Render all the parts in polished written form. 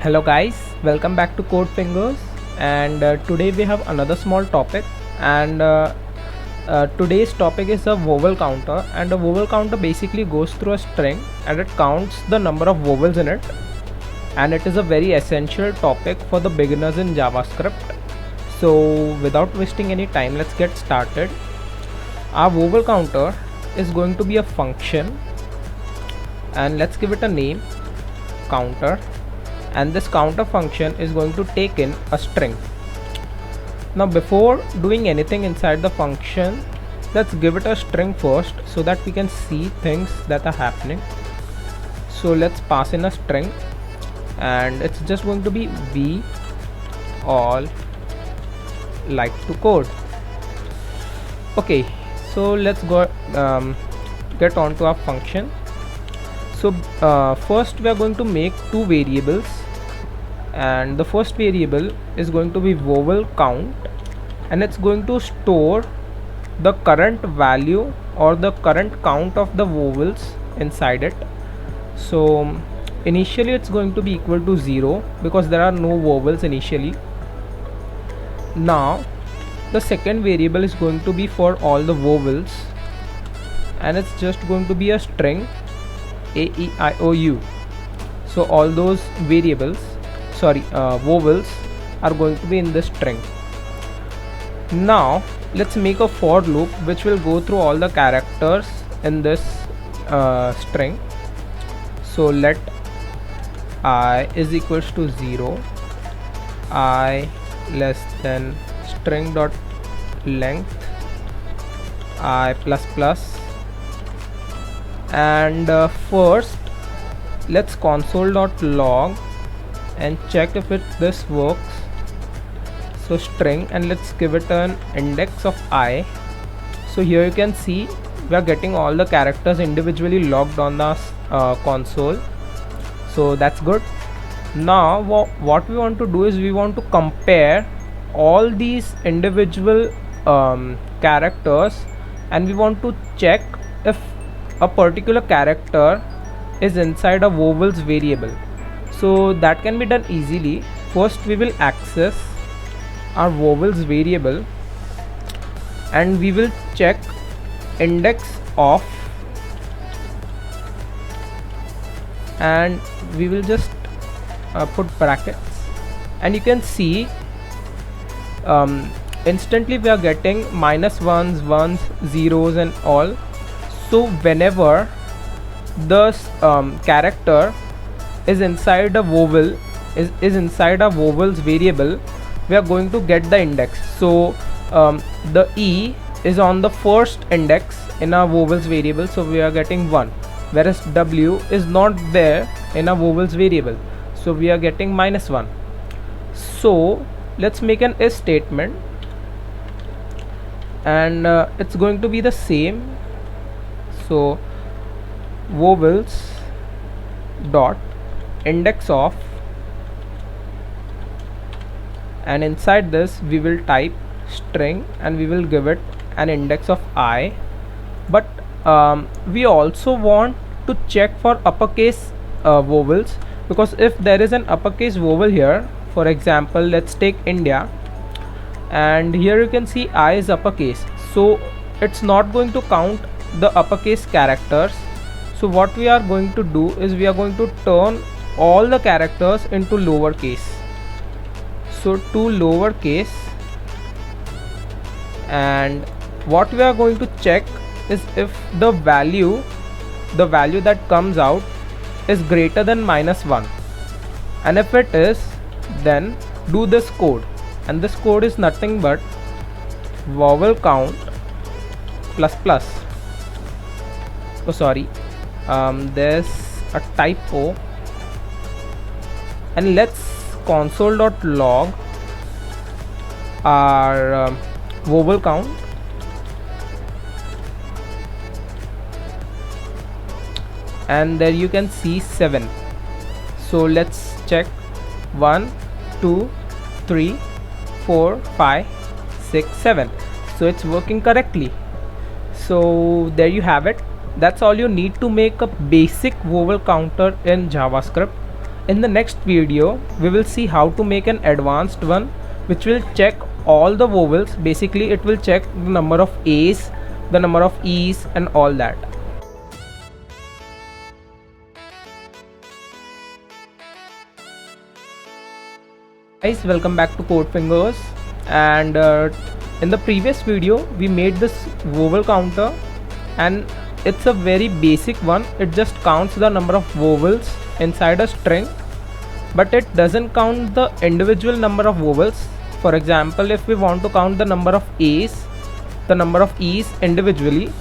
Hello guys, welcome back to Code Fingers, and today we have another small topic. And today's topic is a vowel counter, and a vowel counter basically goes through a string and it counts the number of vowels in it, and it is a very essential topic for the beginners in JavaScript. So without wasting any time, let's get started. Our vowel counter is going to be a function, and let's give it a name, counter. And this counter function is going to take in a string. Now before doing anything inside the function, let's give it a string first so that we can see things that are happening. So let's pass in a string, and it's just going to be we all like to code. Okay, so let's go get on to our function. So first we are going to make two variables, and the first variable is going to be vowel count, and it's going to store the current value or the current count of the vowels inside it. So initially it's going to be equal to 0 because there are no vowels initially. Now the second variable is going to be for all the vowels, and it's just going to be a string A-E-I-O-U. So all those vowels are going to be in this string. Now let's make a for loop which will go through all the characters in this string. So let I is equals to 0, I less than string dot length I plus plus, and first let's console.log and check if this works. So string, and let's give it an index of I. So here you can see we are getting all the characters individually logged on the console, so that's good. Now what we want to do is we want to compare all these individual characters, and we want to check if a particular character is inside a vowels variable. So that can be done easily. First we will access our vowels variable, and we will check index of, and we will just put brackets, and you can see instantly we are getting minus ones, zeros and all. So whenever the character is inside a vowel, is inside a vowels variable, we are going to get the index. So the E is on the first index in our vowels variable, so we are getting 1, whereas W is not there in a vowels variable, so we are getting minus 1. So let's make an if statement, and it's going to be the same. So vowels dot index of, and inside this we will type string, and we will give it an index of I. But we also want to check for uppercase vowels, because if there is an uppercase vowel here, for example let's take India, and here you can see I is uppercase, so it's not going to count the uppercase characters. So what we are going to do is we are going to turn all the characters into lowercase. So to lowercase, and what we are going to check is if the value that comes out is greater than -1, and if it is, then do this code, and this code is nothing but vowel count plus plus. Oh sorry, there's a typo, and let's console.log our vowel count, and there you can see 7. So let's check 1 2 3 4 5 6 7. So it's working correctly. So there you have it. That's all you need to make a basic vowel counter in JavaScript. In the next video we will see how to make an advanced one which will check all the vowels. Basically it will check the number of A's, the number of E's and all that. Guys, welcome back to Code Fingers. And in the previous video we made this vowel counter, and it's a very basic one. It just counts the number of vowels inside a string, but it doesn't count the individual number of vowels. For example, if we want to count the number of A's, the number of E's individually,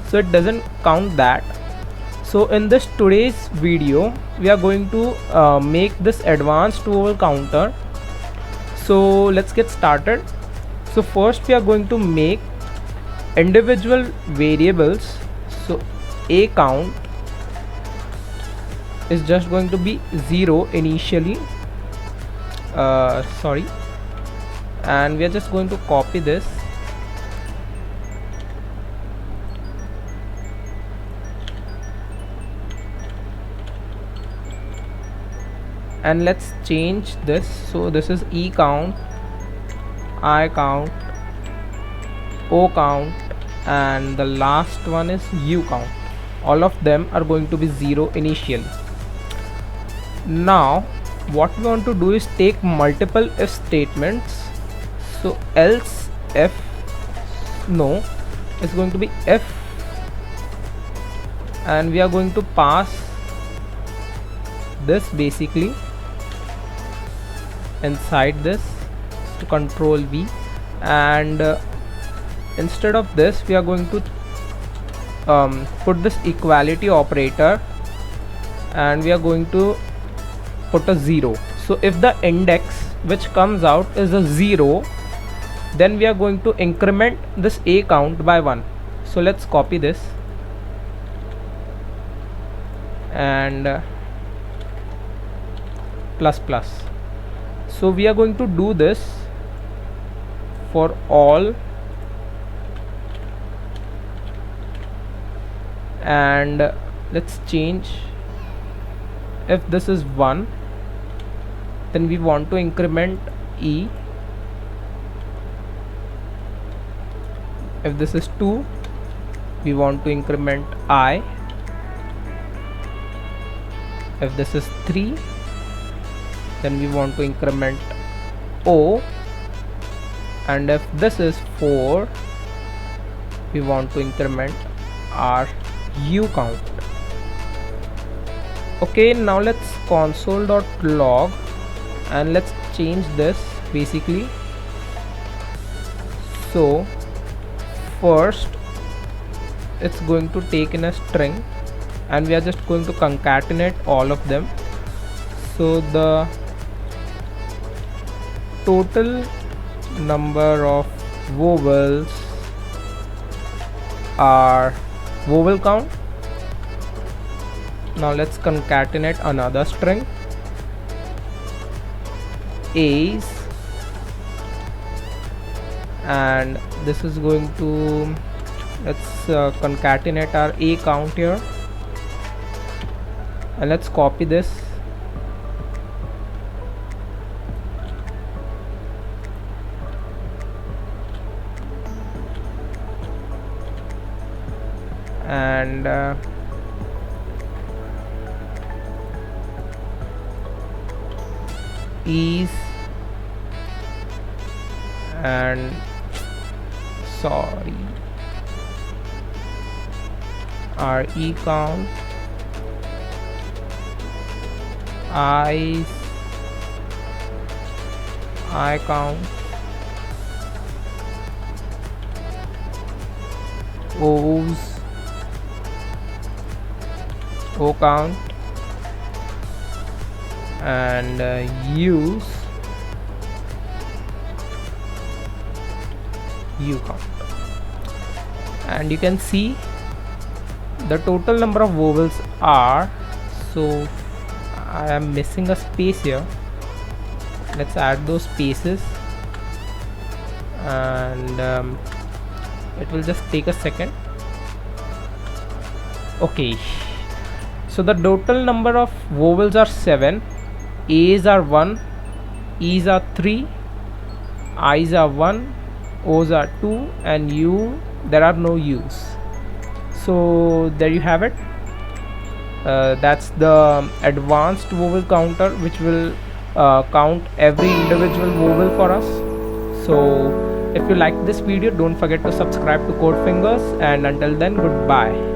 so it doesn't count that. So in this today's video we are going to make this advanced vowel counter. So let's get started. So first we are going to make individual variables. So a count is just going to be 0 initially, and we are just going to copy this and let's change this. So this is E count, I count, O count, and the last one is U count. All of them are going to be 0 initially. Now what we want to do is take multiple if statements. So else if no is going to be if, and we are going to pass this basically inside this to control V, and instead of this we are going to put this equality operator, and we are going to put a 0. So if the index which comes out is a 0, then we are going to increment this A count by 1. So let's copy this and plus plus. So we are going to do this for all, and let's change. If this is 1, then we want to increment E. If this is 2, we want to increment I. If this is 3, then we want to increment O, and if this is 4, we want to increment our U count. Okay, now let's console.log and let's change this basically. So first it's going to take in a string, and we are just going to concatenate all of them. So the total number of vowels are vowel count. Now let's concatenate another string, A's, and this is going to, let's concatenate our A count here, and let's copy this and E's, and our E count, I's, I count, O's, O count, and U's, U count. And you can see the total number of vowels are, so I am missing a space here. Let's add those spaces, and it will just take a second. Okay, so the total number of vowels are 7, A's are 1, E's are 3, I's are 1, O's are 2, and U, there are no U's. So there you have it. That's the advanced vowel counter, which will count every individual vowel for us. So if you like this video, don't forget to subscribe to Code Fingers, and until then, goodbye.